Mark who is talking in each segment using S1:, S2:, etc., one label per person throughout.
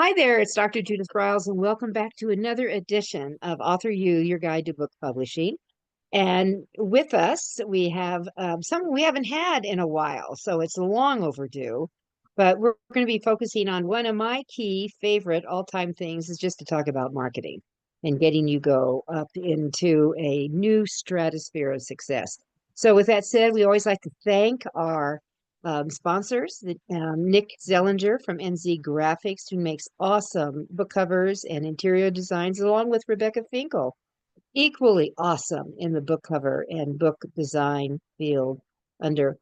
S1: Hi there, it's Dr. Judith Briles, and welcome back to another edition of AuthorU, your guide to book publishing. And with us, we have someone we haven't had in a while, so it's long overdue. But we're going to be focusing on one of my key favorite all-time things is just to talk about marketing and getting you go up into a new stratosphere of success. So with that said, we always like to thank our sponsors, Nick Zellinger from NZ Graphics, who makes awesome book covers and interior designs, along with Rebecca Finkel, equally awesome in the book cover and book design field under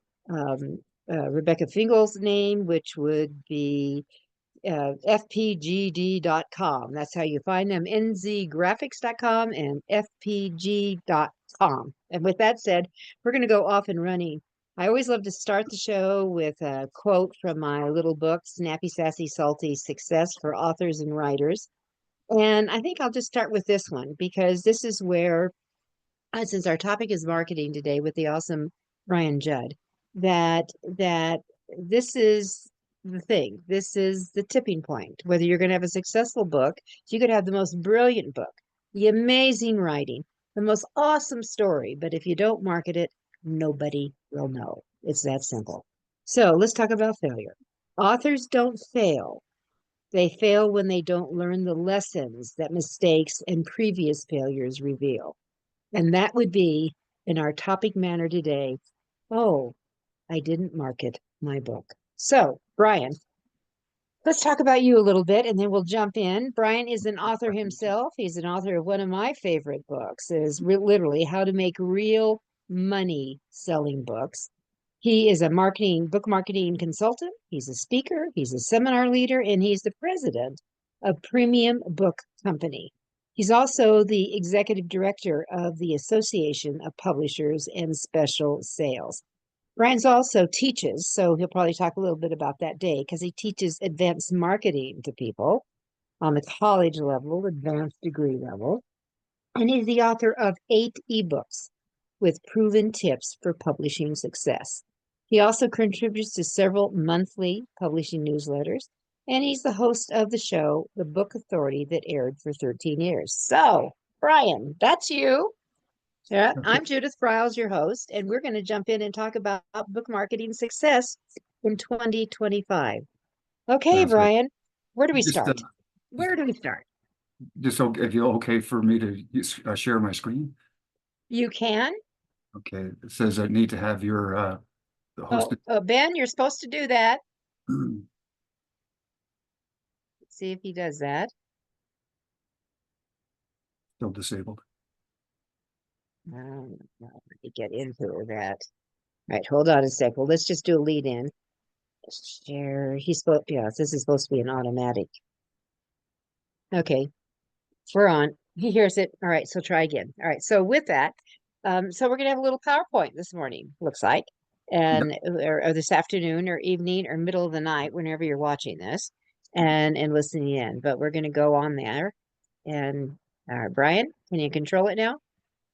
S1: Rebecca Finkel's name, which would be fpgd.com. That's how you find them, nzgraphics.com and fpg.com. And with that said, we're going to go off and running. I always love to start the show with a quote from my little book, Snappy, Sassy, Salty Success for Authors and Writers. And I think I'll just start with this one because this is where, since our topic is marketing today with the awesome Brian Judd, that this is the thing. This is the tipping point. Whether you're going to have a successful book, you could have the most brilliant book, the amazing writing, the most awesome story, but if you don't market it, nobody will know. It's that simple. So let's talk about failure. Authors don't fail. They fail when they don't learn the lessons that mistakes and previous failures reveal. And that would be in our topic matter today. Oh, I didn't market my book. So, Brian, let's talk about you a little bit and then we'll jump in. Brian is an author himself. He's an author of one of my favorite books, is literally How to Make Real Money Selling Books. He is a book marketing consultant. He's a speaker. He's a seminar leader, and he's the president of Premium Book Company. He's also the executive director of the Association of Publishers and Special Sales. Brian's also teaches, so he'll probably talk a little bit about that day because he teaches advanced marketing to people on the college level, advanced degree level. And he's the author of 8 ebooks with proven tips for publishing success. He also contributes to several monthly publishing newsletters, and he's the host of the show, The Book Authority, that aired for 13 years. So, Brian, that's you. Yeah, I'm Judith Briles, your host, and we're going to jump in and talk about book marketing success in 2025. Okay,
S2: Sounds good.
S1: Brian, where do we
S2: Just,
S1: start? Where do we start?
S2: if you're okay for me to share my screen.
S1: You can.
S2: Okay, it says I need to have your the host.
S1: Ben, you're supposed to do that. Let's see if he does that.
S2: Still disabled.
S1: Let me get into that. All right, hold on a sec. Well, let's just do a lead in. Share. Yes, this is supposed to be an automatic. Okay, we're on. He hears it. All right, so try again. All right, so with that, so we're gonna have a little PowerPoint this morning, looks like, and or this afternoon or evening or middle of the night, whenever you're watching this and listening in. But we're gonna go on there. And Brian, can you control it now?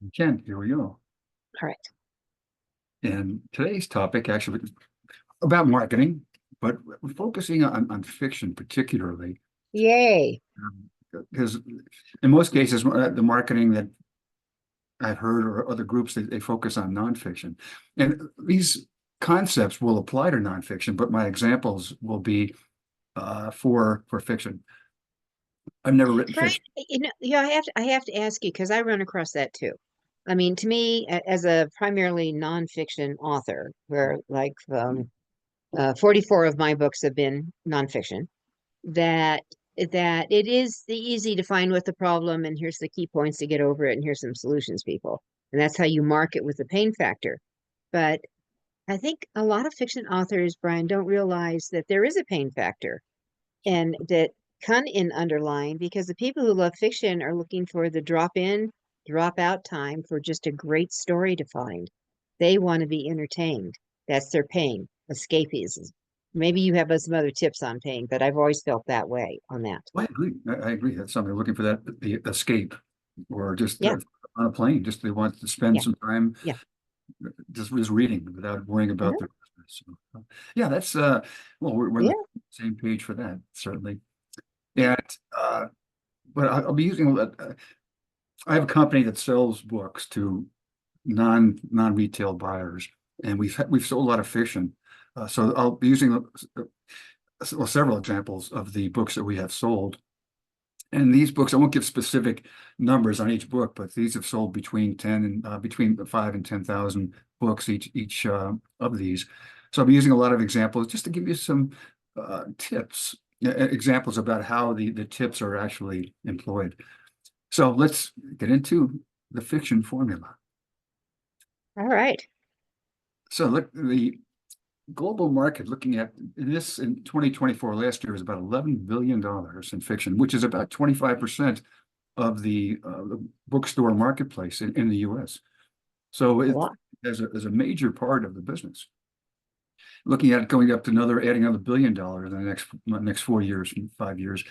S2: You can. Here we go.
S1: All right.
S2: And today's topic actually about marketing, but we're focusing on fiction particularly.
S1: Yay.
S2: Because in most cases, the marketing that I've heard or other groups, they focus on nonfiction. And these concepts will apply to nonfiction, but my examples will be for fiction. I've never written
S1: Brian,
S2: fiction.
S1: I have to ask you because I run across that too. I mean, to me, as a primarily nonfiction author, where like 44 of my books have been nonfiction, that it is the easy to find what the problem and here's the key points to get over it and here's some solutions, people. And that's how you market with the pain factor. But I think a lot of fiction authors, Brian, don't realize that there is a pain factor and that in underlying because the people who love fiction are looking for the drop in, drop out time for just a great story to find. They want to be entertained. That's their pain, escapism. Maybe you have some other tips on pain, but I've always felt that way on that.
S2: I agree. I agree. That's something looking for that the escape, or just
S1: Yeah.
S2: on a plane. Just they want to spend some time,
S1: Yeah.
S2: just reading without worrying about their business. So, yeah, that's well, we're on the same page for that, certainly. And but I'll be using. I have a company that sells books to non-retail buyers, and we've sold a lot of fiction. So I'll be using several examples of the books that we have sold. And these books, I won't give specific numbers on each book, but these have sold between 5 and 10,000 books each of these. So I'll be using a lot of examples just to give you some tips, examples about how the tips are actually employed. So let's get into the fiction formula.
S1: All right.
S2: So look, the global market, looking at this in 2024, last year was about $11 billion in fiction, which is about 25% of the bookstore marketplace in the US. So it is a major part of the business. Looking at it going up to adding another $1 billion in the next 4 years, 5 years.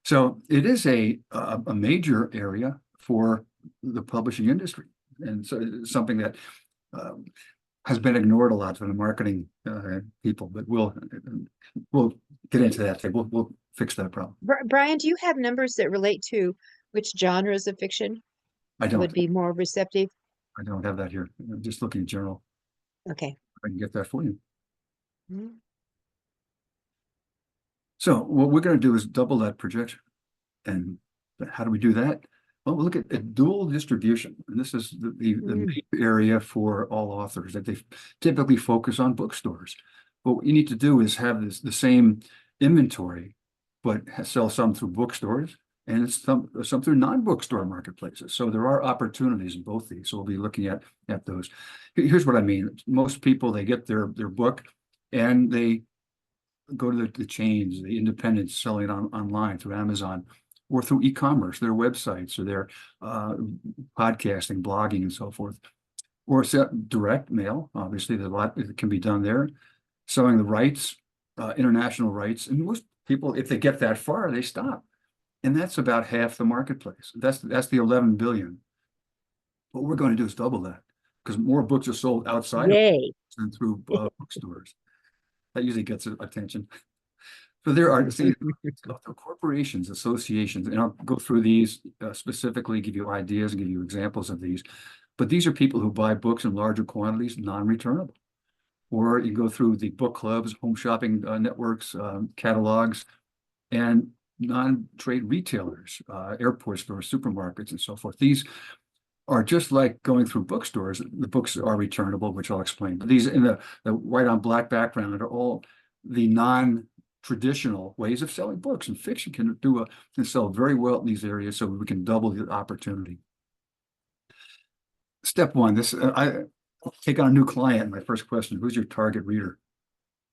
S2: So it is a major area for the publishing industry, and so it's something that has been ignored a lot from the marketing people. But we'll get into that. We'll fix that problem.
S1: Brian, do you have numbers that relate to which genres of fiction
S2: I don't.
S1: would be more receptive?
S2: I don't have that here. I'm just looking in general.
S1: Okay.
S2: I can get that for you.
S1: Mhm.
S2: So what we're going to do is double that projection. And how do we do that? Well, we'll look at dual distribution. And this is the main area for all authors, that they typically focus on bookstores. But what you need to do is have the same inventory, but sell some through bookstores and some through non-bookstore marketplaces. So there are opportunities in both these. So we'll be looking at those. Here's what I mean. Most people, they get their book and they go to the chains, the independents selling it online through Amazon or through e-commerce, their websites or their podcasting, blogging, and so forth. Or direct mail. Obviously, there's a lot that can be done there. Selling the rights, international rights. And most people, if they get that far, they stop. And that's about half the marketplace. That's the 11 billion. What we're going to do is double that, because more books are sold outside than through bookstores. That usually gets attention. So there are corporations, associations, and I'll go through these specifically, give you ideas and give you examples of these. But these are people who buy books in larger quantities, non-returnable. Or you go through the book clubs, home shopping networks, catalogs, and non-trade retailers, airport stores, supermarkets, and so forth. These are just like going through bookstores. The books are returnable, which I'll explain. But these in the white on black background are all the non-traditional ways of selling books, and fiction can sell very well in these areas, so we can double the opportunity. Step one, I take on a new client. My first question: who's your target reader?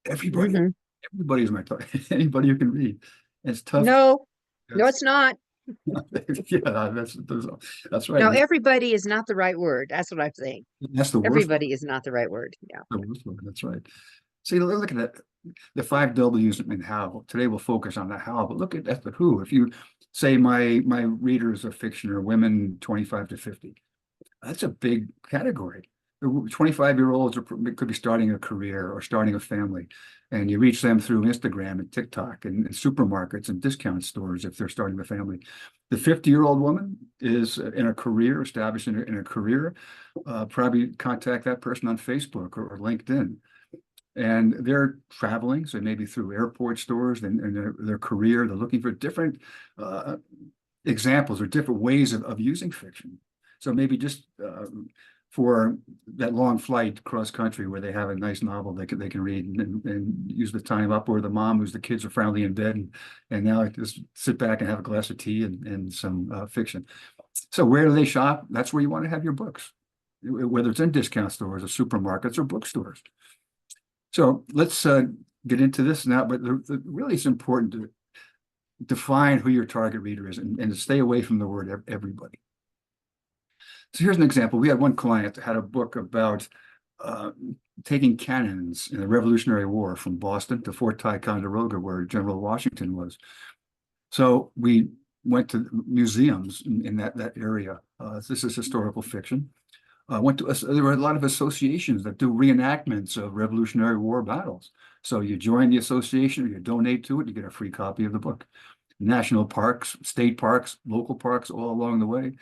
S2: Everybody. Everybody is my target. Anybody who can read. It's tough.
S1: No, it's not.
S2: Yeah, that's right.
S1: No, everybody is not the right word. That's what I'm saying.
S2: That's the worst.
S1: Everybody is not the right word. Yeah.
S2: The worst word. That's right. See, look at that. The 5 W's in how. Today we'll focus on the how, but look at the who. If you say my readers of fiction are women 25 to 50, that's a big category. 25-year-olds could be starting a career or starting a family, and you reach them through Instagram and TikTok and supermarkets and discount stores if they're starting a family. The 50-year-old woman is in a career, established in a career, probably contact that person on Facebook or LinkedIn. And they're traveling, so maybe through airport stores and their career. They're looking for different examples or different ways of using fiction. So maybe just for that long flight cross country where they have a nice novel they can read and use the time up, or the mom whose the kids are finally in bed and now I just sit back and have a glass of tea and some fiction. So where do they shop? That's where you want to have your books, whether it's in discount stores or supermarkets or bookstores. So let's get into this now, but really it's important to define who your target reader is and to stay away from the word everybody. So here's an example. We had one client that had a book about taking cannons in the Revolutionary War from Boston to Fort Ticonderoga, where General Washington was. So we went to museums in that area. This is historical fiction. There were a lot of associations that do reenactments of Revolutionary War battles. So you join the association or you donate to it, you get a free copy of the book. national parks, state parks, local parks all along the way,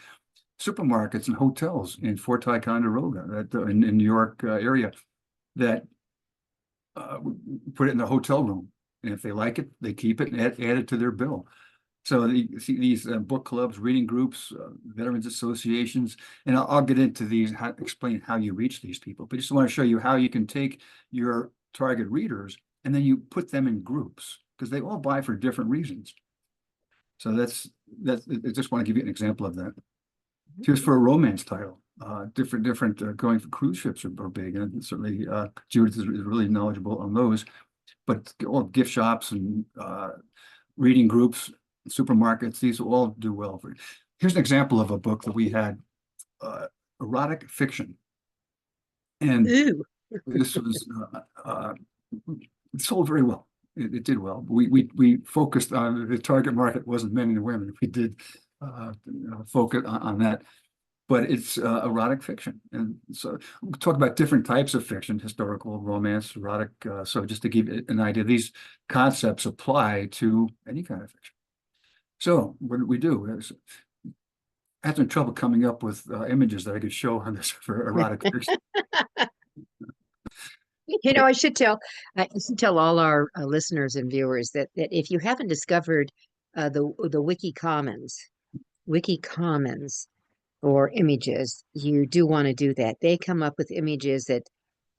S2: supermarkets and hotels in Fort Ticonderoga, that in New York area, that put it in the hotel room, and if they like it, they keep it and add it to their bill. So these book clubs, reading groups, veterans associations, and I'll get into these, explain how you reach these people. But just want to show you how you can take your target readers and then you put them in groups, because they all buy for different reasons. So that's I just want to give you an example of that. Here's for a romance title. Different going for cruise ships are big, and certainly Judith is really knowledgeable on those. But all gift shops and reading groups, supermarkets, these all do well for it. Here's an example of a book that we had, erotic fiction. And
S1: Ooh.
S2: this was it sold very well. It did well. We focused on the target market wasn't men and women. We did focus on that, but it's erotic fiction. And so we'll talk about different types of fiction: historical, romance, erotic. So just to give you an idea, these concepts apply to any kind of fiction. So what did we do? I had some trouble coming up with images that I could show on this for erotic fiction.
S1: I should tell all our listeners and viewers that if you haven't discovered the Wiki Commons or images, you do want to do that. They come up with images that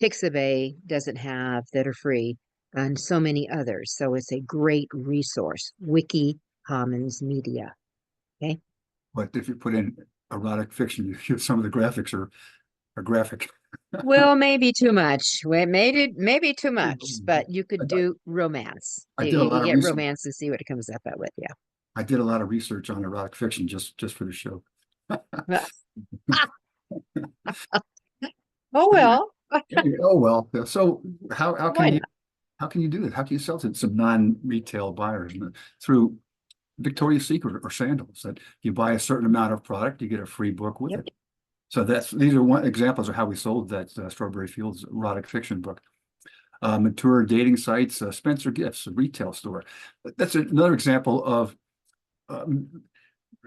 S1: Pixabay doesn't have that are free, and so many others. So it's a great resource, Wiki Commons Media. Okay.
S2: But if you put in erotic fiction, some of the graphics are graphic.
S1: Well, maybe too much. Well, maybe too much, but you could do romance.
S2: I did a lot
S1: You
S2: of
S1: get
S2: research.
S1: romance and see what it comes up with. Yeah.
S2: I did a lot of research on erotic fiction just for the show.
S1: Oh well.
S2: Oh well. So how
S1: Why
S2: can you do that? How can you sell to some non-retail buyers through Victoria's Secret or Sandals? That you buy a certain amount of product, you get a free book with it. So these are one examples of how we sold that Strawberry Fields erotic fiction book. Mature dating sites, Spencer Gifts, a retail store. That's another example of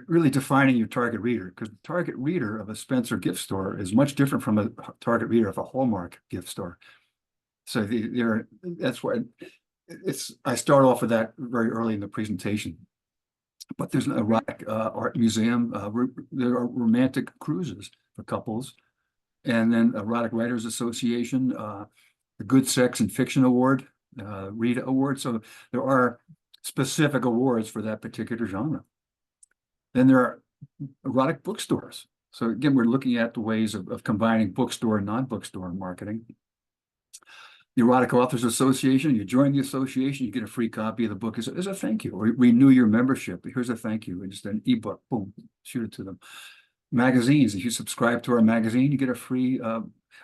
S2: really defining your target reader, because the target reader of a Spencer gift store is much different from a target reader of a Hallmark gift store. So that's why I start off with that very early in the presentation. But there's an erotic art museum. There are romantic cruises for couples, and then Erotic Writers Association, the Good Sex and Fiction Award, Rita Award. So there are specific awards for that particular genre. Then there are erotic bookstores. So again, we're looking at the ways of combining bookstore and non-bookstore marketing. The Erotic Authors Association, you join the association, you get a free copy of the book as a thank you, or renew your membership. Here's a thank you, and just an ebook, boom, shoot it to them. Magazines, if you subscribe to our magazine, you get a free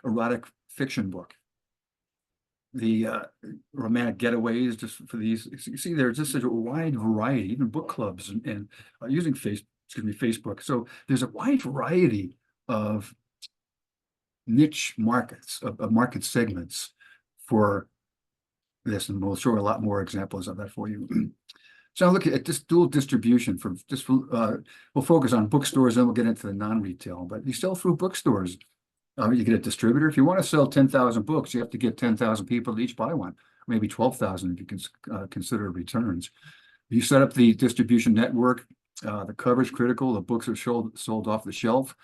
S2: erotic fiction book. The romantic getaways, just for these, you see there's just a wide variety, even book clubs and using Facebook. So there's a wide variety of niche markets, of market segments for this, and we'll show a lot more examples of that for you. So look at this dual distribution we'll focus on bookstores, then we'll get into the non-retail, but you sell through bookstores. You get a distributor. If you want to sell 10,000 books, you have to get 10,000 people to each buy one, maybe 12,000 if you can consider returns. You set up the distribution network, the coverage critical, the books are sold off the shelf,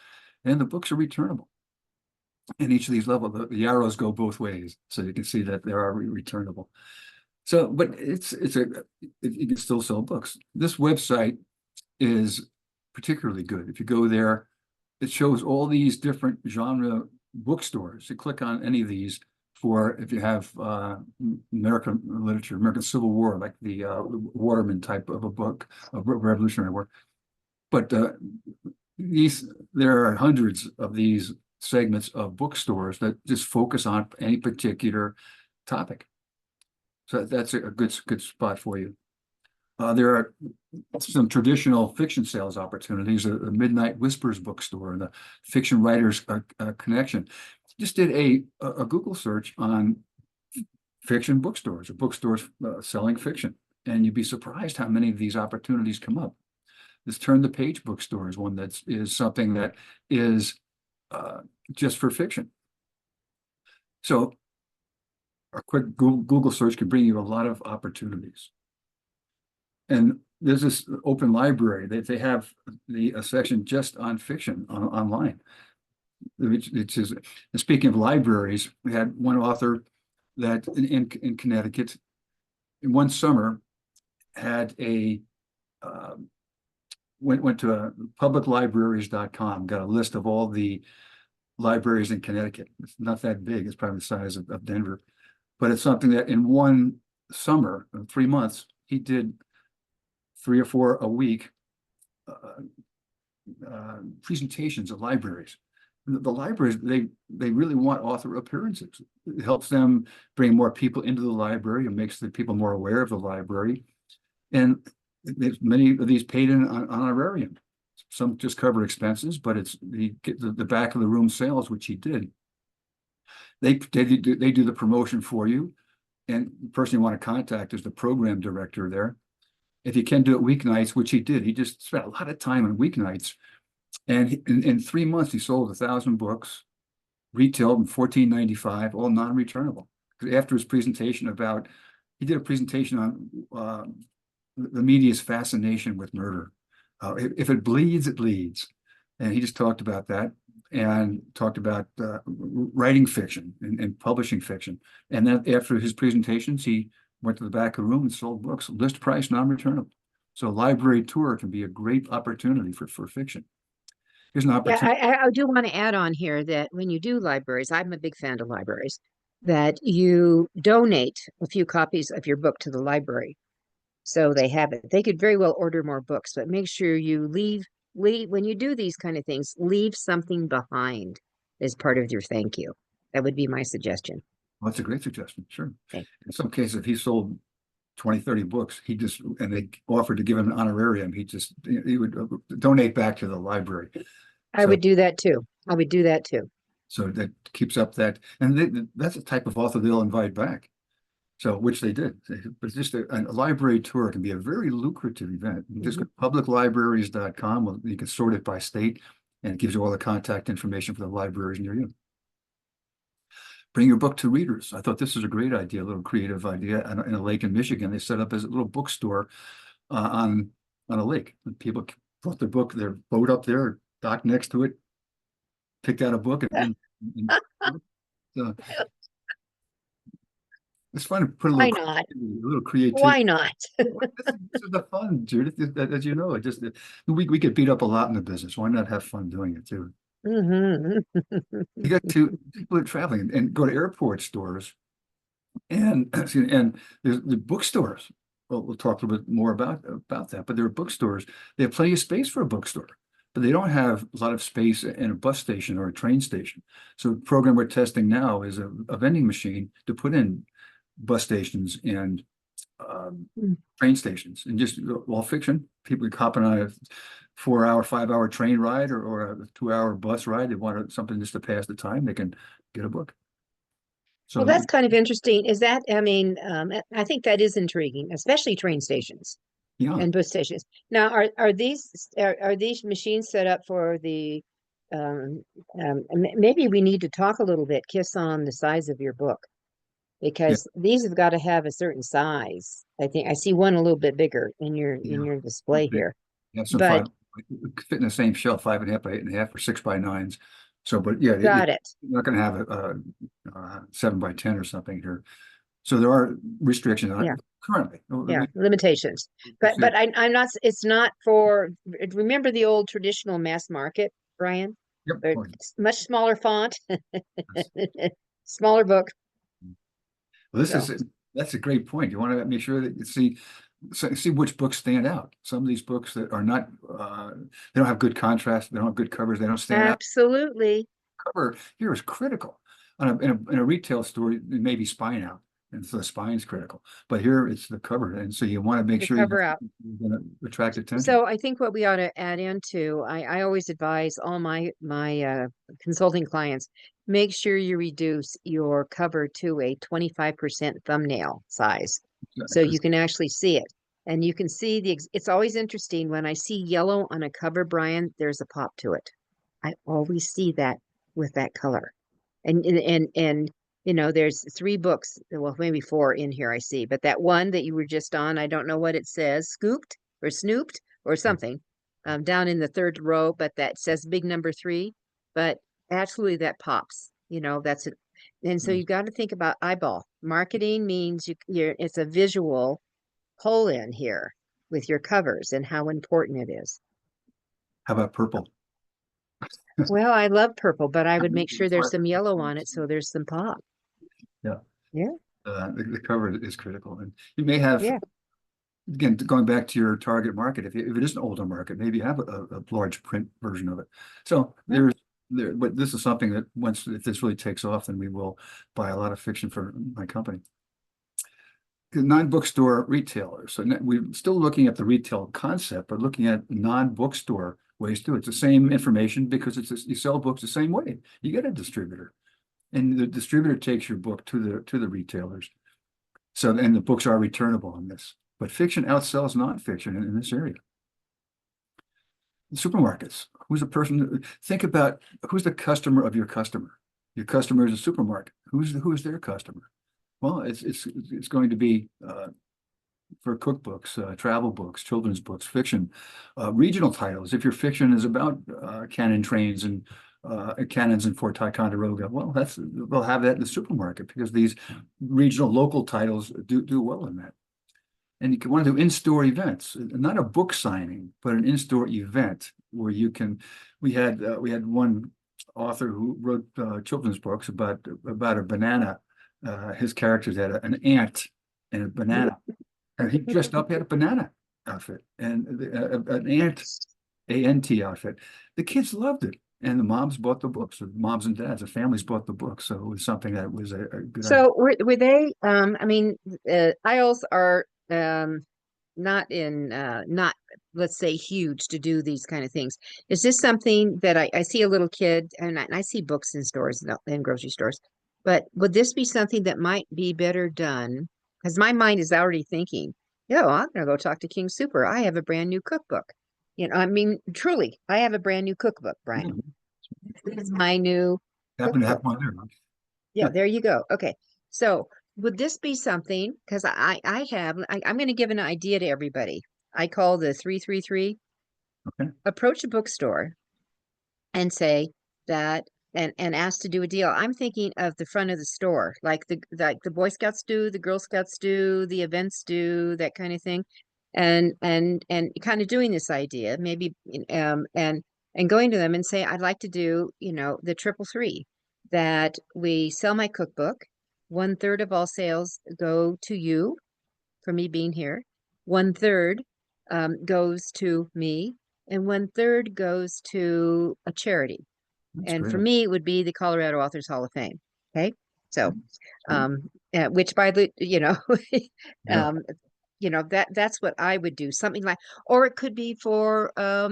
S2: and the books are returnable. And each of these levels, the arrows go both ways, so you can see that they are returnable. So, but you can still sell books. This website is particularly good. If you go there, it shows all these different genre bookstores. You click on any of these for if you have American literature, American Civil War, like the Waterman type of a book of Revolutionary War. But there are hundreds of these segments of bookstores that just focus on any particular topic. So that's a good spot for you. There are some traditional fiction sales opportunities, the Midnight Whispers bookstore, and the Fiction Writers Connection. Just did a Google search on fiction bookstores or bookstores selling fiction. And you'd be surprised how many of these opportunities come up. This turn the page bookstore is one that is something that is just for fiction. So a quick Google search can bring you a lot of opportunities. And there's this open library that they have a section just on fiction online. Which is, and speaking of libraries, we had one author that in Connecticut in one summer had a went to publiclibraries.com, got a list of all the libraries in Connecticut. It's not that big. It's probably the size of Denver, but it's something that in one summer, 3 months, he did 3 or 4 a week presentations of libraries. The libraries, they really want author appearances. It helps them bring more people into the library and makes the people more aware of the library. And there's many of these paid in on honorarium. Some just cover expenses, but it's the back of the room sales, which he did. They do the promotion for you, and the person you want to contact is the program director there. If you can do it weeknights, which he did, he just spent a lot of time on weeknights. And in 3 months, he sold 1,000 books, retailed in $14.95, all non-returnable. After his presentation he did a presentation on the media's fascination with murder. If it bleeds, it leads. And he just talked about that and talked about writing fiction and publishing fiction. And then after his presentations, he went to the back of the room and sold books, list price, non-returnable. So a library tour can be a great opportunity for fiction. Here's an opportunity.
S1: Yeah, I do want to add on here that when you do libraries, I'm a big fan of libraries, that you donate a few copies of your book to the library. So they have it. They could very well order more books, but make sure you leave when you do these kind of things, leave something behind as part of your thank you. That would be my suggestion.
S2: Well, that's a great suggestion. Sure.
S1: Okay.
S2: In some cases, if he sold 20, 30 books, and they offered to give him an honorarium, he would donate back to the library.
S1: I would do that too. I would do that too.
S2: So that keeps up that, and that's a type of author they'll invite back. So, which they did. But just a library tour can be a very lucrative event. Just go to publiclibraries.com. You can sort it by state, and it gives you all the contact information for the libraries near you. Bring your book to readers. I thought this was a great idea, a little creative idea. In a lake in Michigan, they set up as a little bookstore on a lake. And people brought their book, their boat up there, docked next to it, picked out a book, and it's fun to put a
S1: Why
S2: little,
S1: not?
S2: a little creativity.
S1: Why not?
S2: This is the fun, Judith. As you know, we get beat up a lot in the business. Why not have fun doing it too?
S1: Mm-hmm.
S2: You got to people are traveling and go to airport stores, and there's the bookstores. Well, we'll talk a little bit more about that. But there are bookstores. They have plenty of space for a bookstore, but they don't have a lot of space in a bus station or a train station. So the program we're testing now is a vending machine to put in bus stations and train stations, and just all fiction. People hopping on a 4-hour, 5-hour train ride or a 2-hour bus ride. They want something just to pass the time. They can get a book. So
S1: Well, that's kind of interesting. Is that, I mean, I think that is intriguing, especially train stations
S2: yeah,
S1: and bus stations. Now, are these machines set up for the maybe we need to talk a little bit, Kiss, on the size of your book,
S2: yeah,
S1: because these have got to have a certain size. I think I see one a little bit bigger in your display
S2: yeah.
S1: here,
S2: Have some
S1: but
S2: fit in the same shelf, 5.5 by 8.5 or 6 by 9s. So, but yeah,
S1: got it.
S2: you're not going to have a 7 by 10 or something here. So there are restrictions on
S1: Yeah.
S2: it currently.
S1: Yeah, limitations. But I'm not. It's not for. Remember the old traditional mass market, Brian?
S2: Yep.
S1: It's much smaller font, smaller book.
S2: Well,
S1: So
S2: that's a great point. You want to make sure that you see which books stand out. Some of these books that are not, they don't have good contrast, they don't have good covers, they don't stand out.
S1: absolutely.
S2: Cover here is critical. In a retail store, it may be spine out, and so the spine's critical. But here it's the cover, and so you want to make
S1: The
S2: sure
S1: cover out.
S2: you're going to attract attention.
S1: So I think what we ought to add into, I always advise all my consulting clients, make sure you reduce your cover to a 25% thumbnail size. so you
S2: 'cause-
S1: can actually see it. And you can see it's always interesting when I see yellow on a cover, Brian, there's a pop to it. I always see that with that color. And there's 3 books, well, maybe 4 in here I see, but that one that you were just on, I don't know what it says, scooped or snooped or something, down in the 3rd row, but that says big number 3. But absolutely that pops. That's it. And so you've got to think about eyeball. Marketing means it's a visual pull in here with your covers and how important it is.
S2: How about purple?
S1: Well, I love purple, but I would make sure there's some yellow on it so there's some pop.
S2: Yeah.
S1: Yeah.
S2: The cover is critical, and you may have,
S1: Yeah.
S2: again, going back to your target market, if it is an older market, maybe you have a large print version of it. So
S1: Yeah.
S2: but this is something that if this really takes off, then we will buy a lot of fiction for my company. Non-bookstore retailers. So we're still looking at the retail concept, but looking at non-bookstore ways too. It's the same information because you sell books the same way. You get a distributor, and the distributor takes your book to the retailers. So, and the books are returnable on this. But fiction outsells nonfiction in this area. Supermarkets. Who's the person? Think about who's the customer of your customer. Your customer is a supermarket. Who's their customer? Well, it's going to be for cookbooks, travel books, children's books, fiction, regional titles. If your fiction is about cannon trains and cannons in Fort Ticonderoga, well, they'll have that in the supermarket because these regional local titles do well in that. And you can want to do in-store events, not a book signing, but an in-store event where you can. We had one author who wrote children's books about a banana. His characters had an ant and a banana, and he dressed up, he had a banana outfit and an ant, A-N-T outfit. The kids loved it, and the moms bought the books. The moms and dads, the families bought the books, so it was something that was a good idea.
S1: So were they? I mean, aisles are not let's say huge to do these kind of things. Is this something that I see a little kid and I see books in stores and grocery stores, but would this be something that might be better done? Because my mind is already thinking, I'm gonna go talk to King Super. I have a brand new cookbook. I mean, truly, I have a brand new cookbook, Brian. This is my new
S2: Happen to have
S1: cookbook.
S2: one there.
S1: Yeah, there you go. Okay. So would this be something? Because I'm going to give an idea to everybody. I call the 333.
S2: Okay.
S1: Approach a bookstore and say that and ask to do a deal. I'm thinking of the front of the store, like the Boy Scouts do, the Girl Scouts do, the events do, that kind of thing. And kind of doing this idea, maybe and going to them and say, I'd like to do, the 333, that we sell my cookbook. 1/3 of all sales go to you for me being here. 1/3 goes to me, and 1/3 goes to a charity.
S2: That's
S1: And for
S2: great.
S1: me, it would be the Colorado Authors Hall of Fame. Okay. So,
S2: Great.
S1: which by the,
S2: Yeah.
S1: that's what I would do. Something like, or it could be for, a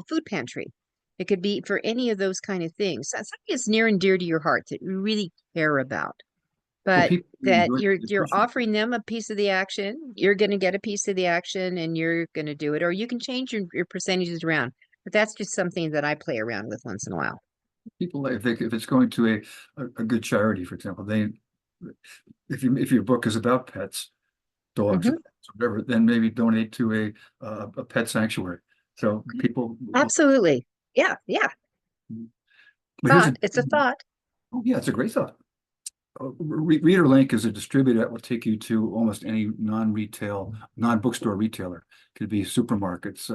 S1: food pantry. It could be for any of those kind of things. Something that's near and dear to your heart that you really care about.
S2: Well,
S1: But
S2: people
S1: that
S2: enjoy
S1: you're
S2: pushing.
S1: offering them a piece of the action. You're going to get a piece of the action, and you're going to do it, or you can change your percentages around. But that's just something that I play around with once in a while.
S2: People, if it's going to a good charity, for example, if your book is about pets, dogs,
S1: Mhm.
S2: or whatever, then maybe donate to a pet sanctuary. So people,
S1: Absolutely. Yeah, yeah.
S2: but here's
S1: It's a thought.
S2: oh yeah, it's a great thought. Reader Link is a distributor that will take you to almost any non-bookstore retailer. Could be supermarkets,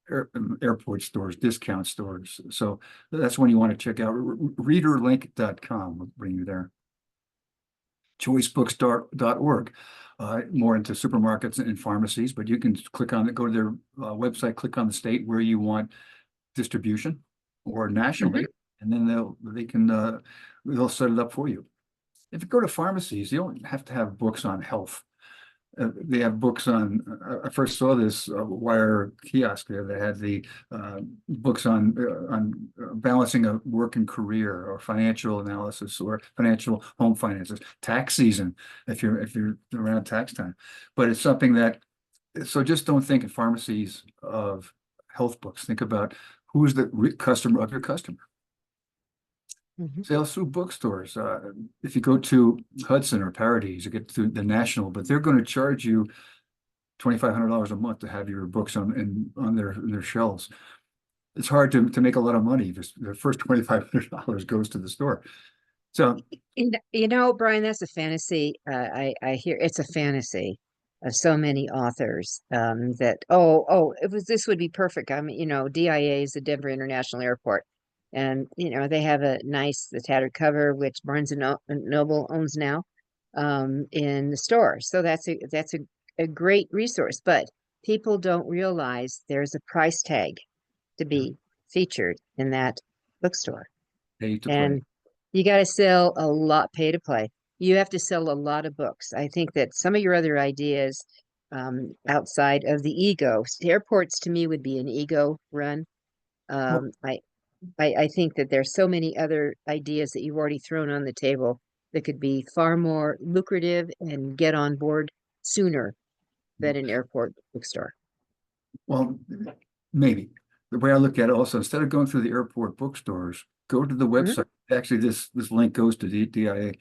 S2: airport stores, discount stores. So that's when you want to check out readerlink.com. Will bring you there. Choicebooks.org. More into supermarkets and pharmacies, but you can go to their website, click on the state where you want distribution or nationally, and then they'll set it up for you. If you go to pharmacies, you don't have to have books on health. They have books on. I first saw this wire kiosk there. They had the books on balancing a work and career, or financial analysis, or financial home finances, tax season if you're around tax time. But it's something that, so just don't think in pharmacies of health books. Think about who's the customer of your customer.
S1: Mhm.
S2: Sales through bookstores. If you go to Hudson or Parodies, you get through the National, but they're going to charge you $2,500 a month to have your books on their shelves. It's hard to make a lot of money. The first $2,500 goes to the store. So
S1: You know, Brian, that's a fantasy. I hear it's a fantasy of so many authors that this would be perfect. I mean, DIA is the Denver International Airport, and they have the tattered cover, which Barnes and Noble owns now, in the store. So that's a great resource, but people don't realize there's a price tag to be featured in that bookstore.
S2: pay to play.
S1: And you got to sell a lot, pay to play. You have to sell a lot of books. I think that some of your other ideas, outside of the ego, airports to me would be an ego run.
S2: Well,
S1: Um, I, I think that there's so many other ideas that you've already thrown on the table that could be far more lucrative and get on board sooner than an airport bookstore.
S2: well, maybe. The way I look at it also, instead of going through the airport bookstores, go to the
S1: Mhm.
S2: website. Actually, this link goes to the DIA.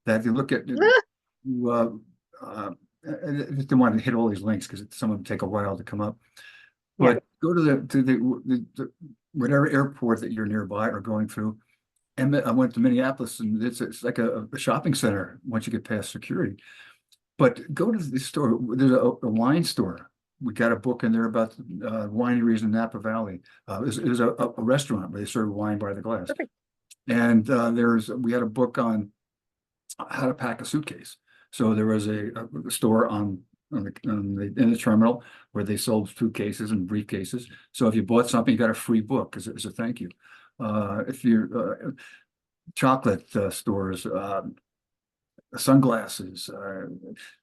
S2: That if you look at, I just don't want to hit all these links because some of them take a while to come up.
S1: Yeah.
S2: But go to the whatever airport that you're nearby or going through. And I went to Minneapolis, and it's like a shopping center once you get past security. But go to the store. There's a wine store. We got a book in there about wineries in Napa Valley. There's a restaurant where they serve wine by the glass.
S1: Perfect.
S2: And we had a book on how to pack a suitcase. So there was a store in the terminal where they sold suitcases and briefcases. So if you bought something, you got a free book as a thank you. If you're chocolate stores, sunglasses,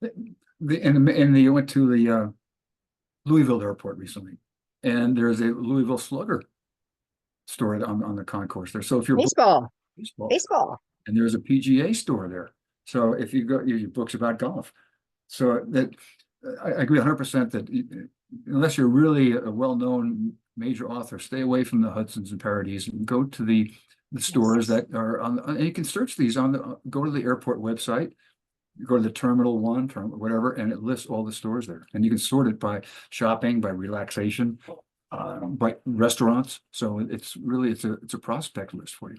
S2: and they went to the Louisville airport recently, and there's a Louisville Slugger store on the concourse there. So if you're
S1: Baseball.
S2: baseball,
S1: Baseball.
S2: and there's a PGA store there. So if you go, your books about golf. So that I agree 100% that unless you're really a well-known major author, stay away from the Hudsons and Parodies and go to the stores that are on. And you can search these go to the airport website, go to the Terminal 1, whatever, and it lists all the stores there. And you can sort it by shopping, by relaxation, by restaurants. So it's a prospect list for you.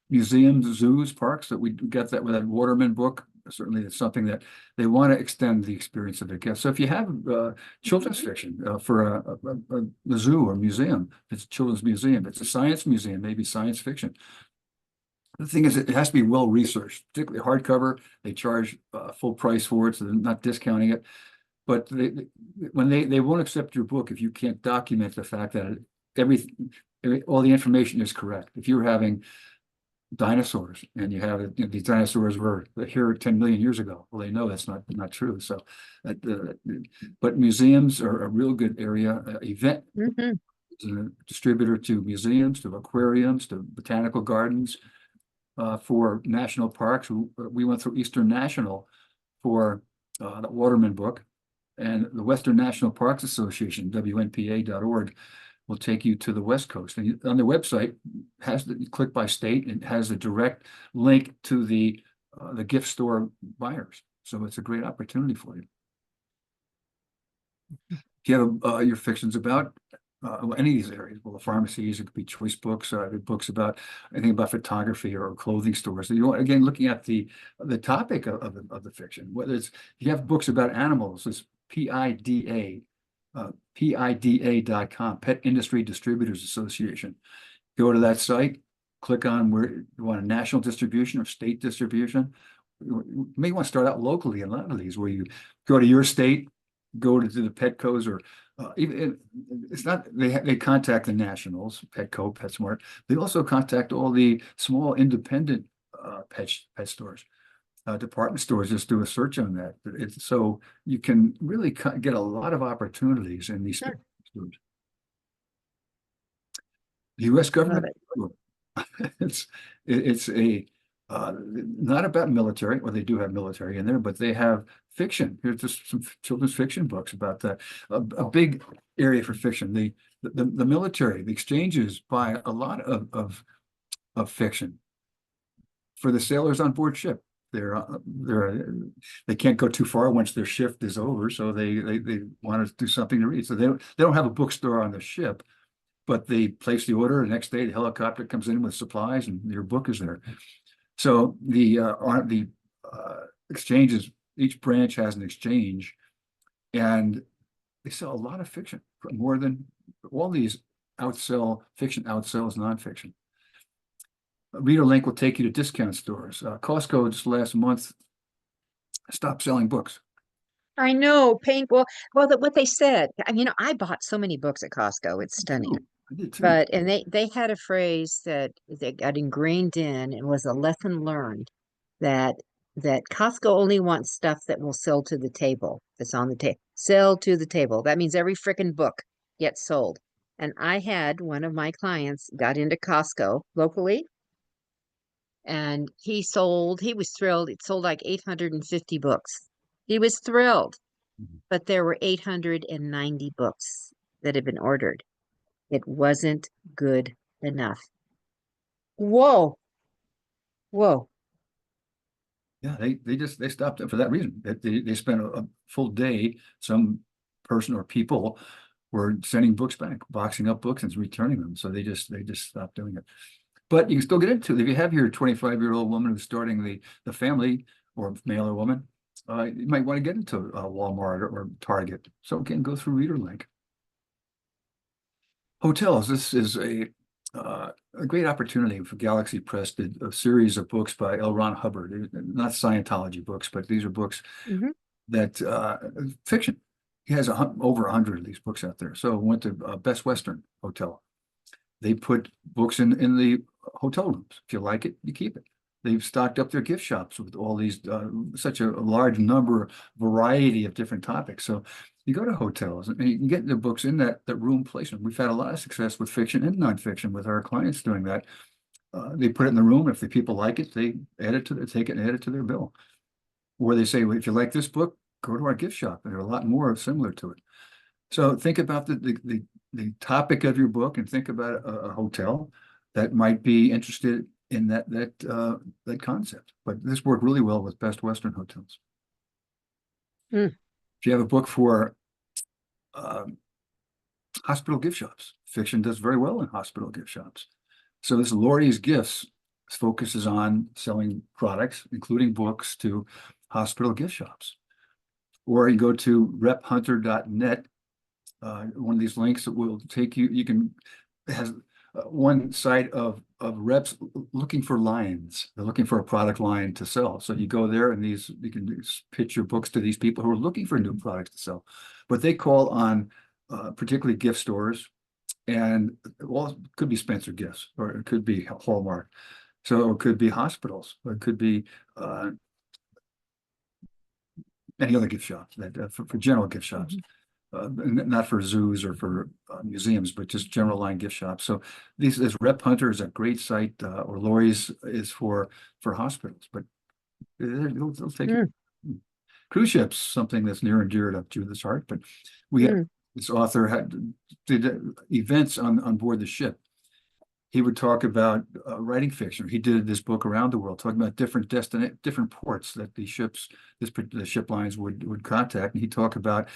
S2: Museums, zoos, parks, that we get that with that Waterman book. Certainly it's something that they want to extend the experience of their guests. So if you have children's fiction for a zoo or museum, it's a children's museum, it's a science museum, maybe science fiction. The thing is, it has to be well researched, particularly hardcover. They charge full price for it, so they're not discounting it. But when they won't accept your book if you can't document the fact that all the information is correct. If you're having dinosaurs and you have these dinosaurs were here 10 million years ago, well, they know that's not true. So, but museums are a real good area. Event
S1: Mhm.
S2: is a distributor to museums, to aquariums, to botanical gardens. For national parks, we went through Eastern National for the Waterman book, and the Western National Parks Association, WNPA.org, will take you to the West Coast. And on the website, you click by state, and has a direct link to the gift store buyers. So it's a great opportunity for you. If you have your fictions about any of these areas, well, the pharmacies, it could be choice books, books about anything about photography or clothing stores. So you want, again, looking at the topic of the fiction, whether it's, you have books about animals, it's PIDA, PIDA.com, Pet Industry Distributors Association. Go to that site, click on where you want a national distribution or state distribution. You may want to start out locally in a lot of these, where you go to your state, go to the Petcos, or even it's not, they contact the nationals, Petco, PetSmart. They also contact all the small independent pet stores. department stores, just do a search on that. It's so you can really get a lot of opportunities in these
S1: Sure.
S2: stores. The U.S.
S1: Love
S2: government,
S1: it.
S2: it's a not about military. Well, they do have military in there, but they have fiction. Here's just some children's fiction books about that. A big area for fiction. The military, the exchanges buy a lot of fiction for the sailors on board ship. They can't go too far once their shift is over, so they want to do something to read. So they don't have a bookstore on the ship, but they place the order. The next day, the helicopter comes in with supplies, and your book is there. So the exchanges, each branch has an exchange, and they sell a lot of fiction. More than all these fiction outsells nonfiction. ReaderLink will take you to discount stores. Costco just last month stopped selling books.
S1: I know, what they said. I mean, I bought so many books at Costco. It's stunning.
S2: I did too.
S1: But and they had a phrase that got ingrained in and was a lesson learned that Costco only wants stuff that will sell to the table, that's on the table. Sell to the table. That means every freaking book gets sold. And I had one of my clients got into Costco locally, and he was thrilled. It sold like 850 books. He was thrilled,
S2: Mhm.
S1: but there were 890 books that had been ordered. It wasn't good enough. Whoa, whoa.
S2: Yeah, they stopped it for that reason. They spent a full day. Some person or people were sending books back, boxing up books and returning them. So they just stopped doing it. But you can still get into it if you have your 25-year-old woman who's starting the family, or male or woman. You might want to get into Walmart or Target. So again, go through ReaderLink. Hotels. This is a great opportunity for Galaxy Press. Did a series of books by L. Ron Hubbard. Not Scientology books, but these are books
S1: Hmm.
S2: that fiction. He has over 100 of these books out there. So went to Best Western Hotel. They put books in the hotel rooms. If you like it, you keep it. They've stocked up their gift shops with all these, such a large variety of different topics. So you go to hotels and you can get the books in that room placement. We've had a lot of success with fiction and nonfiction with our clients doing that. They put it in the room. If the people like it, they take it and add it to their bill. Or they say, well, if you like this book, go to our gift shop. And there are a lot more similar to it. So think about the topic of your book, and think about a hotel that might be interested in that concept. But this worked really well with Best Western hotels.
S1: Mm.
S2: If you have a book for hospital gift shops, fiction does very well in hospital gift shops. So this Lori's Gifts focuses on selling products, including books, to hospital gift shops. Or you go to rephunter.net. One of these links that will take you. It has one site of reps looking for lines. They're looking for a product line to sell. So you go there, and you can pitch your books to these people who are looking for new products to sell. But they call on particularly gift stores, and well, it could be Spencer Gifts, or it could be Hallmark. So it could be hospitals, or it could be any other gift shops that for general gift shops.
S1: Mhm.
S2: Not for zoos or for museums, but just general line gift shops. So this Rep Hunter is a great site, or Lori's is for hospitals, but they'll take it. Cruise ships, something that's near and dear to Judith's heart, but this author did events on board the ship. He would talk about writing fiction. He did this book around the world, talking about different ports that the ship lines would contact. And he'd talk about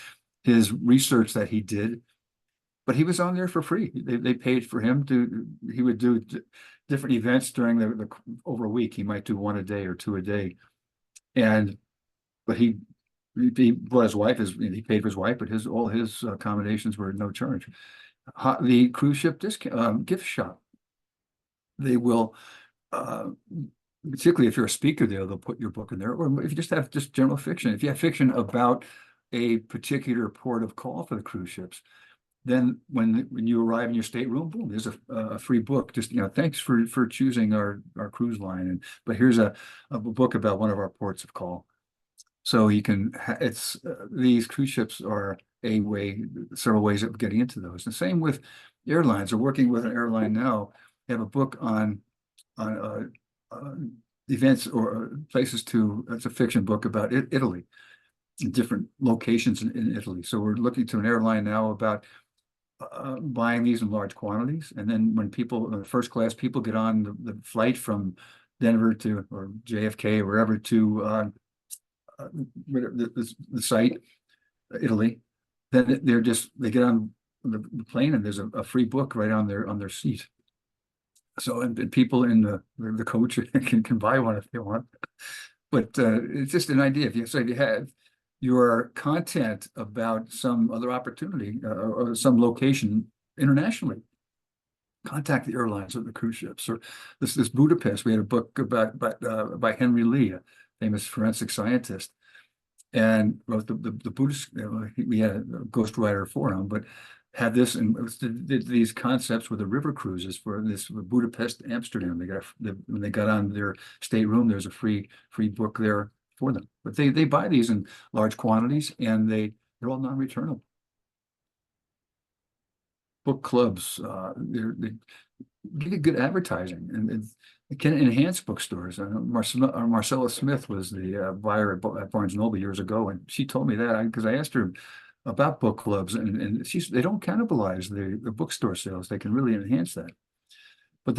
S2: his research that he did, but he was on there for free. They paid for him he would do different events during the over a week. He might do one a day or two a day. But he brought his wife, he paid for his wife, but all his accommodations were no charge. The cruise ship discount gift shop, they will, particularly if you're a speaker there, they'll put your book in there. Or if you just have general fiction, if you have fiction about a particular port of call for the cruise ships, then when you arrive in your stateroom, boom, there's a free book. Just, thanks for choosing our cruise line. And but here's a book about one of our ports of call. So you can, these cruise ships are several ways of getting into those. The same with airlines. We're working with an airline now. They have a book on events or places to. It's a fiction book about Italy, different locations in Italy. So we're looking to an airline now about buying these in large quantities, and then when first class people get on the flight from Denver to or JFK or wherever to the site, Italy, then they get on the plane and there's a free book right on their seat. So and people in the coach can buy one if they want. But it's just an idea. If you have your content about some other opportunity or some location internationally, contact the airlines or the cruise ships. Or this Budapest, we had a book by Henry Lee, a famous forensic scientist, and wrote the Buddhist. We had a ghostwriter for him, but had this and did these concepts with the river cruises for this Budapest, Amsterdam. When they got on their stateroom, there's a free book there for them. But they buy these in large quantities, and they're all non-returnable. Book clubs, they give you good advertising, and it can enhance bookstores. Marcella Smith was the buyer at Barnes & Noble years ago, and she told me that because I asked her about book clubs, and they don't cannibalize the bookstore sales. They can really enhance that. But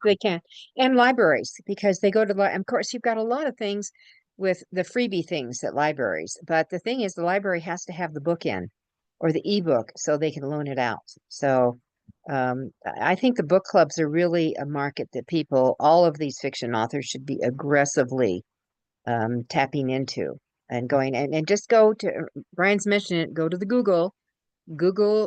S1: they can. And libraries, because they go to, of course, you've got a lot of things with the freebie things at libraries. But the thing is, the library has to have the book in or the ebook so they can loan it out. So I think the book clubs are really a market that all of these fiction authors should be aggressively tapping into and going and just go to, Brian's mentioned it, go to the Google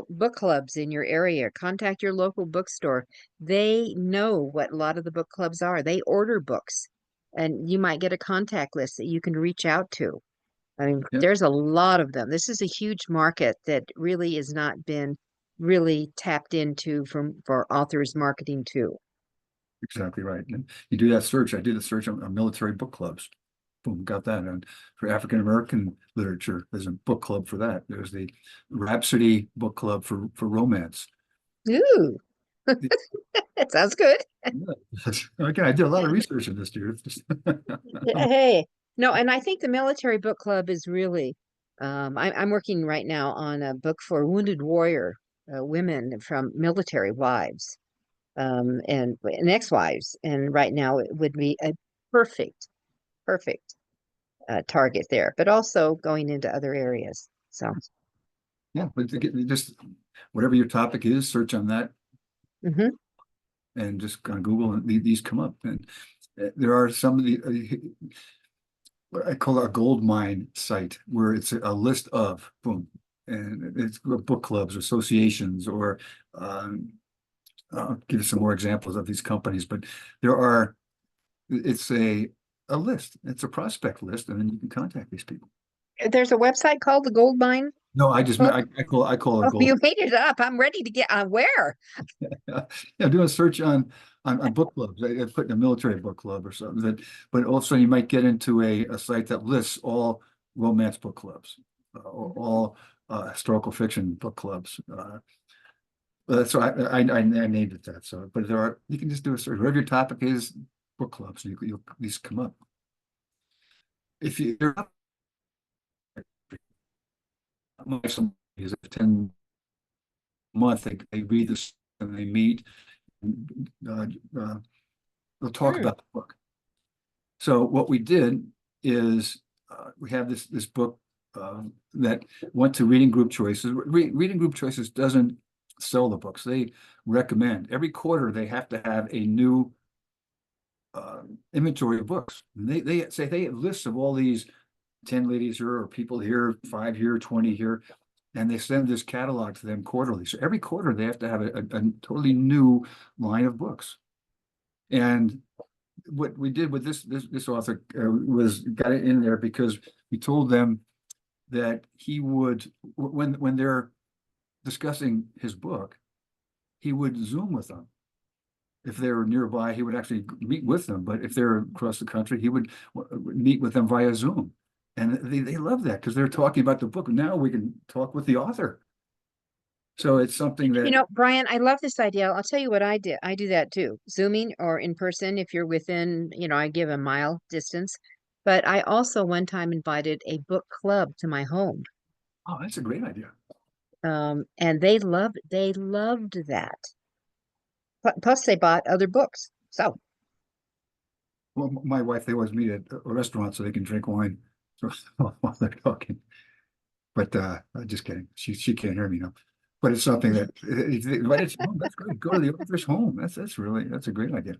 S1: book clubs in your area, contact your local bookstore. They know what a lot of the book clubs are. They order books, and you might get a contact list that you can reach out to. I mean,
S2: yeah,
S1: there's a lot of them. This is a huge market that really has not been really tapped into for authors marketing too.
S2: exactly right. And you do that search. I did the search on military book clubs. Boom, got that. And for African American literature, there's a book club for that. There's the Rhapsody book club for romance.
S1: Ooh, that sounds good.
S2: Again, I did a lot of research in this, Judith.
S1: Hey, no, and I think the military book club is really, I'm working right now on a book for wounded warrior women from military wives and ex-wives. And right now it would be a perfect target there, but also going into other areas. So,
S2: Yeah, but just whatever your topic is, search on that
S1: mhm.
S2: and just on Google, and these come up. And there are some of the what I call a gold mine site where it's a list of boom, and it's book clubs, associations, or I'll give you some more examples of these companies. But it's a list. It's a prospect list, and then you can contact these people.
S1: There's a website called the Gold Mine
S2: No, I just
S1: Club.
S2: I call it
S1: Oh,
S2: gold.
S1: you made it up. I'm ready to get where?
S2: Yeah, doing a search on book clubs. I put in a military book club or something. But also you might get into a site that lists all romance book clubs, or all historical fiction book clubs. So I named it that. So, but you can just do a search. Whatever your topic is, book clubs, you'll at least come up. If you're not, some is 10 month, they read this and they meet. Uh, uh, they'll talk about the book. So what we did is we have this book that went to Reading Group Choices. Reading Group Choices doesn't sell the books. They recommend every quarter they have to have a new inventory of books. And they say they have lists of all these 10 ladies here or people here, 5 here, 20 here, and they send this catalog to them quarterly. So every quarter they have to have a totally new line of books. And what we did with this author was got it in there because we told them that he would, when they're discussing his book, he would Zoom with them. If they were nearby, he would actually meet with them. But if they're across the country, he would meet with them via Zoom. And they love that because they're talking about the book. Now we can talk with the author. So it's something
S1: You
S2: that,
S1: know, Brian, I love this idea. I'll tell you what I did. I do that too. Zooming or in person if you're within, I give a mile distance. But I also one time invited a book club to my home.
S2: oh, that's a great idea.
S1: And they loved that. Plus they bought other books. So,
S2: Well, my wife, they always meet at a restaurant so they can drink wine while they're talking. But I'm just kidding. She can't hear me now. But it's something that, but it's, oh, that's great. Go to the author's home. That's a great idea.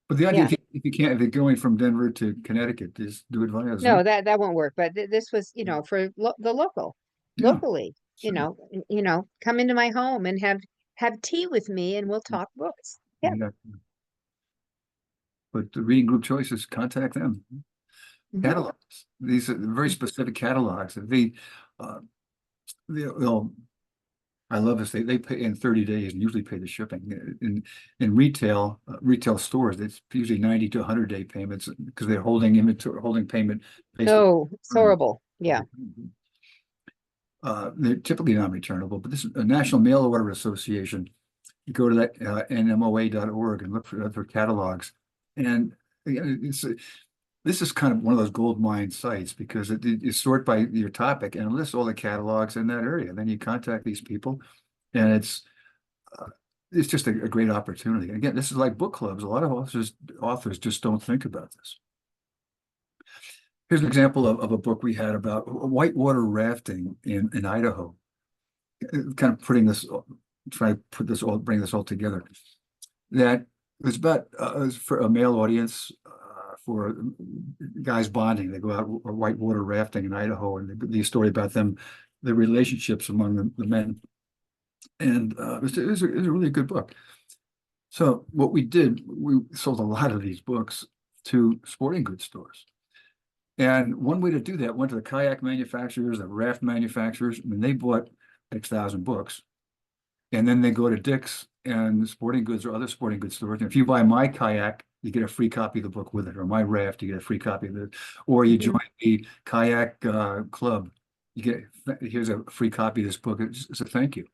S2: But the idea,
S1: yeah.
S2: if you can't, if you're going from Denver to Connecticut, just do it via Zoom.
S1: No, that won't work. But this was, for the
S2: Yeah,
S1: locally,
S2: sure.
S1: come into my home and have tea with me and we'll talk books. Yeah.
S2: Yeah. But the reading group choices, contact them.
S1: Mhm.
S2: Catalogs. These are very specific catalogs. Uh, they'll I love this. They pay in 30 days and usually pay the shipping. In retail stores, it's usually 90 to 100-day payments because they're holding inventory, holding payment based
S1: Oh, it's
S2: on
S1: horrible. Yeah.
S2: they're typically non-returnable, but this is a National Mail Order Association. You go to that nmoa.org and look for catalogs. And it's this is kind of one of those gold mine sites because you sort by your topic and it lists all the catalogs in that area. Then you contact these people, and uh, it's just a great opportunity. And again, this is like book clubs. A lot of authors just don't think about this. Here's an example of a book we had about whitewater rafting in Idaho. Kind of trying to bring this all together. That was about for a male audience for guys bonding. They go out whitewater rafting in Idaho, and the story about them, the relationships among the men. And it was a really good book. So what we did, we sold a lot of these books to sporting goods stores. And one way to do that went to the kayak manufacturers, the raft manufacturers, and they bought 6,000 books. And then they go to Dick's and the sporting goods or other sporting goods stores. And if you buy my kayak, you get a free copy of the book with it, or my raft, you get a free copy of it. Or you
S1: Mhm.
S2: join the kayak club, here's a free copy of this book. It's a thank you.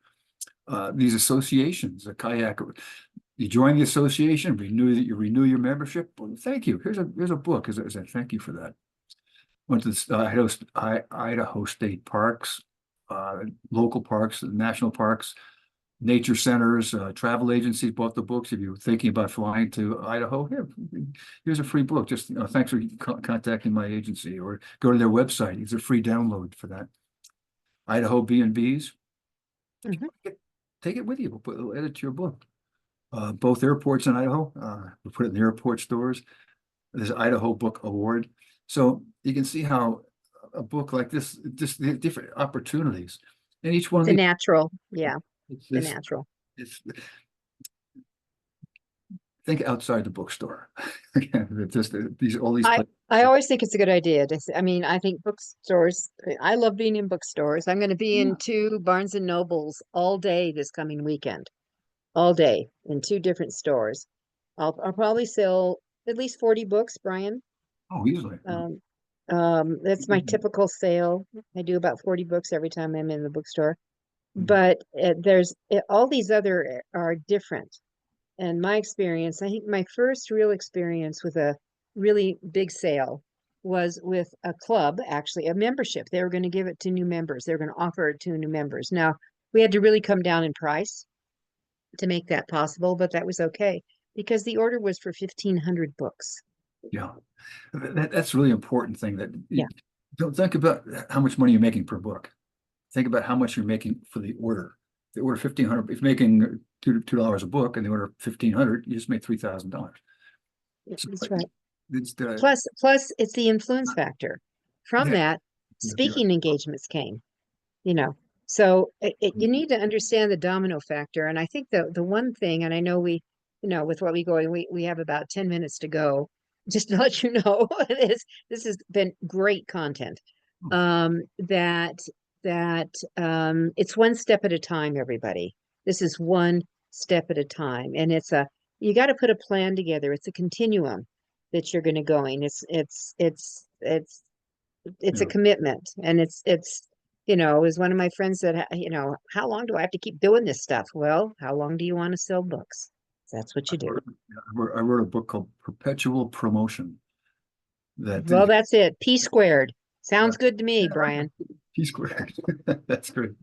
S2: These associations, a kayak, you join the association, you renew your membership. Well, thank you. Here's a book as a thank you for that. Went to the Idaho State Parks, local parks, national parks, nature centers, travel agencies bought the books. If you're thinking about flying to Idaho, here's a free book. Just thanks for contacting my agency, or go to their website. It's a free download for that. Idaho B&Bs,
S1: Mhm.
S2: take it with you. We'll add it to your book. Both airports in Idaho, we put it in the airport stores. There's an Idaho Book Award. So you can see how a book like this, just the different opportunities. And each one of
S1: The
S2: these,
S1: natural. Yeah.
S2: it's
S1: The
S2: this,
S1: natural.
S2: it's think outside the bookstore. Again, it's just all these
S1: I
S2: places.
S1: I always think it's a good idea I mean, I think bookstores, I love being in bookstores. I'm going to be in
S2: Yeah.
S1: two Barnes and Nobles all day this coming weekend, all day in two different stores. I'll probably sell at least 40 books, Brian.
S2: Oh, easily. Yeah.
S1: Um, that's my typical sale. I do about 40 books every time I'm in the bookstore. But all these other are different. And my experience, I think my first real experience with a really big sale was with a club, actually, a membership. They were going to give it to new members. They were going to offer it to new members. Now, we had to really come down in price to make that possible, but that was okay because the order was for 1,500 books.
S2: Yeah. That's a really important thing that
S1: Yeah.
S2: you don't think about how much money you're making per book. Think about how much you're making for the order. The order 1,500, if you're making $2 a book and the order 1,500, you just made $3,000. So
S1: That's right.
S2: it's
S1: Plus, it's the influence factor. From
S2: yeah,
S1: that,
S2: you're right.
S1: speaking engagements came, you know. So you need to understand the domino factor. And I think the one thing, and I know with what we go, we have about 10 minutes to go. Just to let you know, this has been great content. That that it's one step at a time, everybody. This is one step at a time. And you got to put a plan together. It's a continuum that you're going to going. It's a
S2: Yeah.
S1: commitment. And as one of my friends said, how long do I have to keep doing this stuff? Well, how long do you want to sell books? That's what you do.
S2: I wrote a book called Perpetual Promotion.
S1: Well, that's it. P squared. Sounds good to me,
S2: Yeah,
S1: Brian.
S2: P squared. That's great.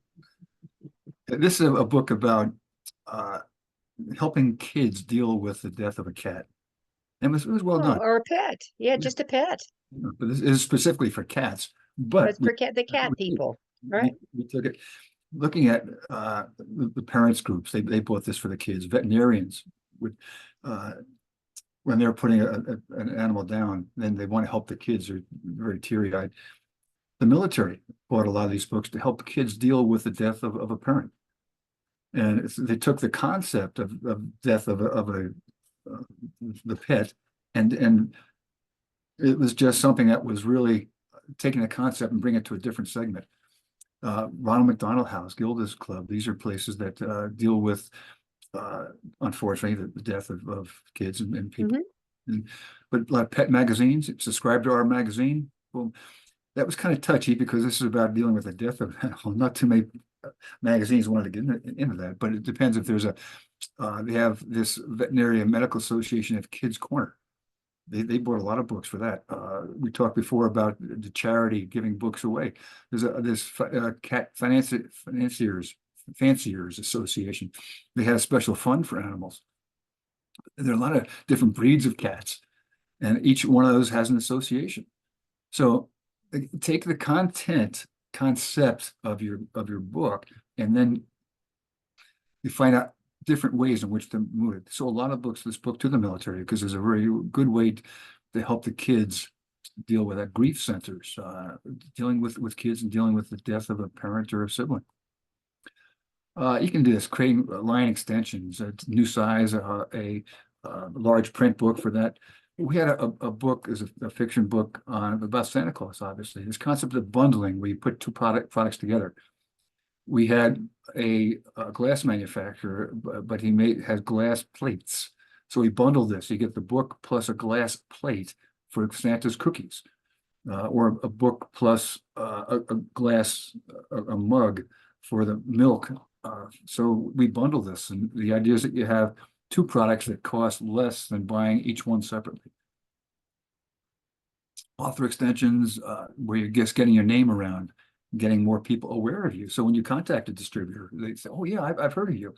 S2: This is a book about uh, helping kids deal with the death of a cat. And it was well
S1: Oh,
S2: done.
S1: or a pet. Yeah,
S2: Yeah.
S1: just a pet.
S2: But this is specifically for cats. But
S1: That's for the cat people, right?
S2: we took it looking at the parents groups. They bought this for the kids. Veterinarians would uh, when they're putting an animal down, then they want to help the kids. They're very teary-eyed. The military bought a lot of these books to help kids deal with the death of a parent. And they took the concept of death of the pet, and it was just something that was really taking a concept and bring it to a different segment. Ronald McDonald House, Gilda's Club, these are places that deal with, unfortunately, the death of kids and people. And, but like pet magazines, subscribe to our magazine. Well, that was kind of touchy because this is about dealing with the death of an animal. Not too many magazines wanted to get into that, but it depends if there's they have this Veterinary and Medical Association of Kids Corner. They bought a lot of books for that. We talked before about the charity giving books away. There's cat fanciers association. They have a special fund for animals. There are a lot of different breeds of cats, and each one of those has an association. So take the concept of your book, and then you find out different ways in which to move it. So a lot of books, this book to the military, because there's a very good way to help the kids deal with that. Grief centers, dealing with kids and dealing with the death of a parent or a sibling. You can do this, creating line extensions, a new size, a large print book for that. We had a book, is a fiction book about Santa Claus, obviously. This concept of bundling, where you put two products together. We had a glass manufacturer, but he has glass plates. So we bundled this. You get the book plus a glass plate for Santa's cookies, or a book plus a glass, a mug for the milk. So we bundle this, and the idea is that you have two products that cost less than buying each one separately. Author extensions, where you're just getting your name around, getting more people aware of you. So when you contact a distributor, they say, "Oh yeah, I've heard of you."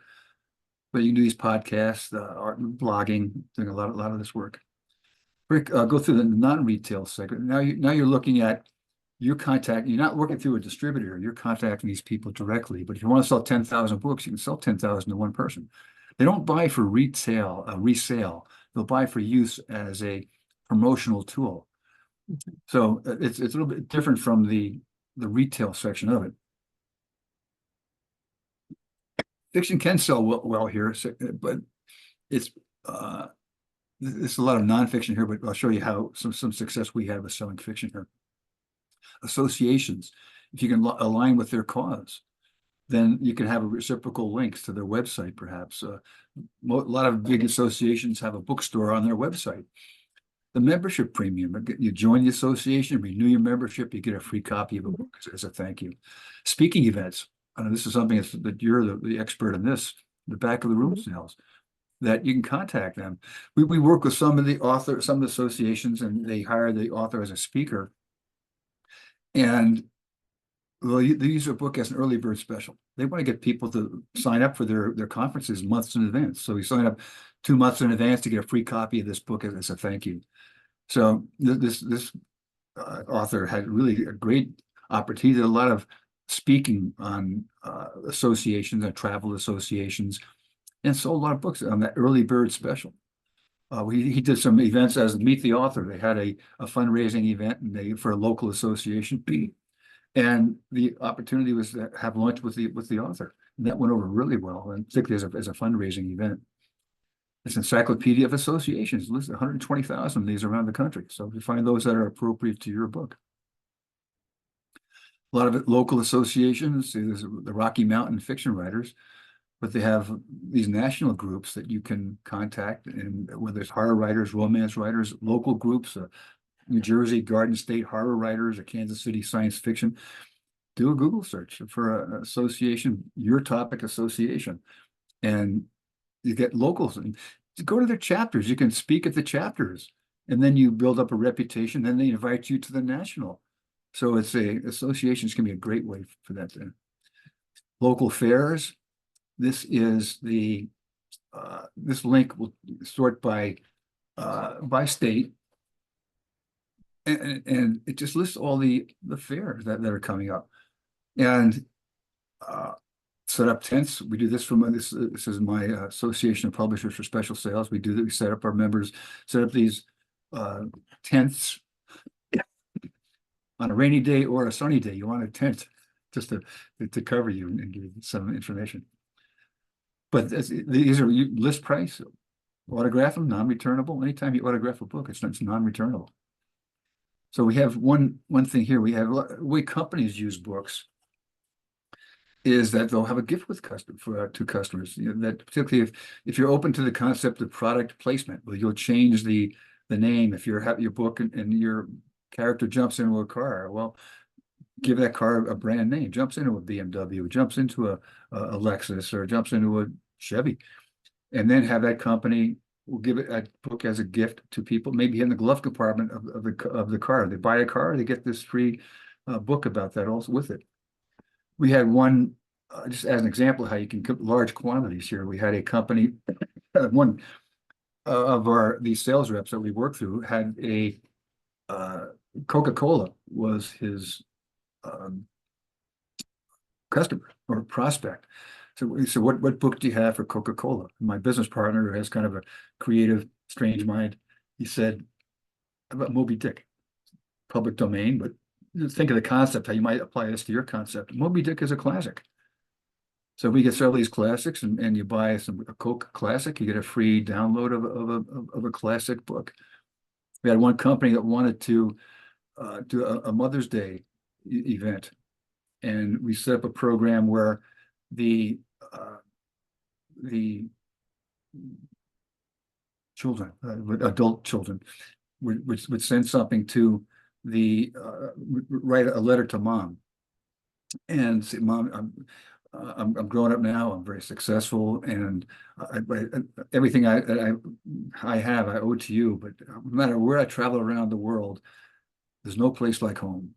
S2: But you can do these podcasts, art, blogging, doing a lot of this work. Rick, go through the non-retail segment. Now you're looking at your contact. You're not working through a distributor. You're contacting these people directly. But if you want to sell 10,000 books, you can sell 10,000 to one person. They don't buy for resale. They'll buy for use as a promotional tool. So it's a little bit different from the retail section of it. Fiction can sell well here, but it's there's a lot of nonfiction here, but I'll show you how some success we have with selling fiction here. Associations, if you can align with their cause, then you can have a reciprocal links to their website, perhaps. A lot of big associations have a bookstore on their website. The membership premium, you join the association, renew your membership, you get a free copy of a book as a thank you. Speaking events, this is something that you're the expert in this, the back of the room sales, that you can contact them. We work with some of the associations, and they hire the author as a speaker. And well, they use a book as an early bird special. They want to get people to sign up for their conferences months in advance. So you sign up 2 months in advance to get a free copy of this book as a thank you. So this author had really a great opportunity. He did a lot of speaking on associations and travel associations, and sold a lot of books on that early bird special. He did some events as Meet the Author. They had a fundraising event for a local association, and the opportunity was to have lunch with the author. And that went over really well, and particularly as a fundraising event. It's an encyclopedia of associations, lists 120,000 of these around the country. So you find those that are appropriate to your book. A lot of it local associations. There's the Rocky Mountain Fiction Writers, but they have these national groups that you can contact, and whether it's horror writers, romance writers, local groups, New Jersey Garden State horror writers, or Kansas City science fiction. Do a Google search for an association, your topic association, and you get locals and go to their chapters. You can speak at the chapters, and then you build up a reputation. Then they invite you to the national. So associations can be a great way for that. Local fairs. This is this link will sort by state, and it just lists all the fairs that are coming up, and set up tents. We do this from this is my Association of Publishers for Special Sales. We do that. We set up our members, set up these tents on a rainy day or a sunny day. You want a tent just to cover you and give you some information. But these are list price, autograph them, non-returnable. Anytime you autograph a book, it's non-returnable. So we have one thing here. We have the way companies use books is that they'll have a gift with to customers. You know, that particularly if you're open to the concept of product placement, well, you'll change the name if you have your book and your character jumps into a car. Well, give that car a brand name. Jumps into a BMW, jumps into a Lexus, or jumps into a Chevy, and then have that company will give it a book as a gift to people, maybe in the glove compartment of the car. They buy a car, they get this free book about that also with it. We had one, just as an example of how you can get large quantities here. We had a company, one of these sales reps that we worked through had a Coca-Cola was his customer or prospect. So we said, what book do you have for Coca-Cola? My business partner, who has kind of a creative, strange mind, he said, about Moby Dick, public domain, but think of the concept, how you might apply this to your concept. Moby Dick is a classic. So we get several of these classics, and you buy a Coke classic, you get a free download of a classic book. We had one company that wanted to do a Mother's Day event, and we set up a program where the children, adult children, would send something to write a letter to mom and say, Mom, I'm growing up now. I'm very successful, and everything I have, I owe to you. But no matter where I travel around the world, there's no place like home.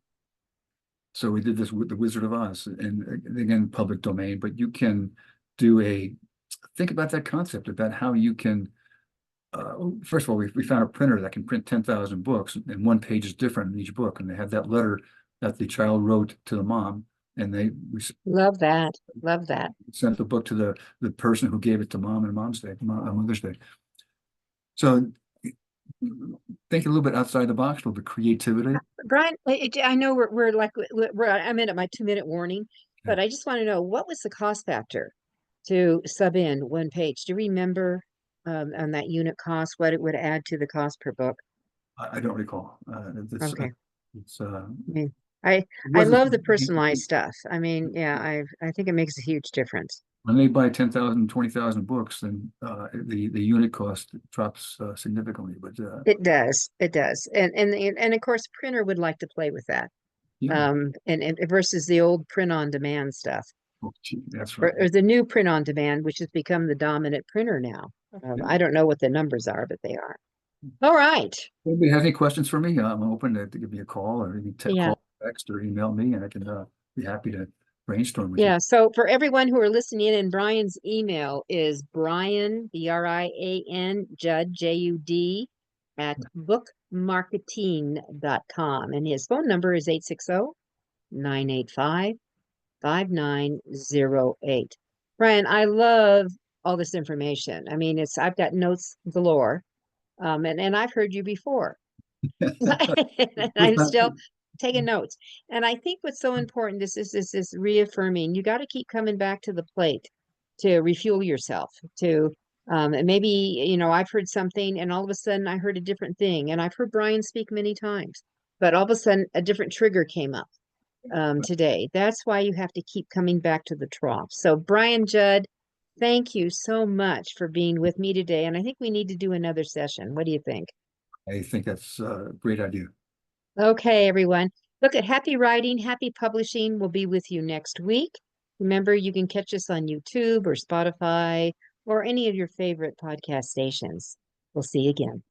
S2: So we did this with the Wizard of Oz, and again, public domain. But you can think about that concept about how you can. First of all, we found a printer that can print 10,000 books, and one page is different in each book. And they have that letter that the child wrote to the mom, and we
S1: Love that. Love that.
S2: sent the book to the person who gave it to mom on Mother's Day. So think a little bit outside the box, a little bit creativity.
S1: Brian, I know I'm in at my 2-minute warning, but I just want to know, what was the cost factor to sub in one page? Do you remember on that unit cost, what it would add to the cost per book?
S2: I don't recall.
S1: Okay.
S2: It's
S1: I
S2: wasn't
S1: love the personalized stuff. I mean, yeah, I think it makes a huge difference.
S2: when they buy 10,000, 20,000 books, then the unit cost drops significantly. But
S1: It does. It does. And of course, printer would like to play with that.
S2: yeah,
S1: And versus the old print on demand stuff,
S2: that's right.
S1: or the new print on demand, which has become the dominant printer now. I don't know what the numbers are, but they are. All right.
S2: Anybody have any questions for me? I'm open to give me a call, or maybe
S1: Yeah.
S2: call, text, or email me, and I can be happy to brainstorm with you.
S1: Yeah. So for everyone who are listening in, Brian's email is Brian, Brian, Judd, Jud, at bookmarketing.com. And his phone number is 860-985-5908. Brian, I love all this information. I mean, I've got notes galore. And I've heard you before. And I'm still taking notes. And I think what's so important, this is reaffirming, you got to keep coming back to the plate to refuel yourself, and maybe, I've heard something and all of a sudden I heard a different thing. And I've heard Brian speak many times, but all of a sudden a different trigger came up. today. That's why you have to keep coming back to the trough. So, Brian Judd, thank you so much for being with me today. And I think we need to do another session. What do you think?
S2: I think that's a great idea.
S1: Okay, everyone. Look at Happy Writing, Happy Publishing. We'll be with you next week. Remember, you can catch us on YouTube or Spotify or any of your favorite podcast stations. We'll see you again.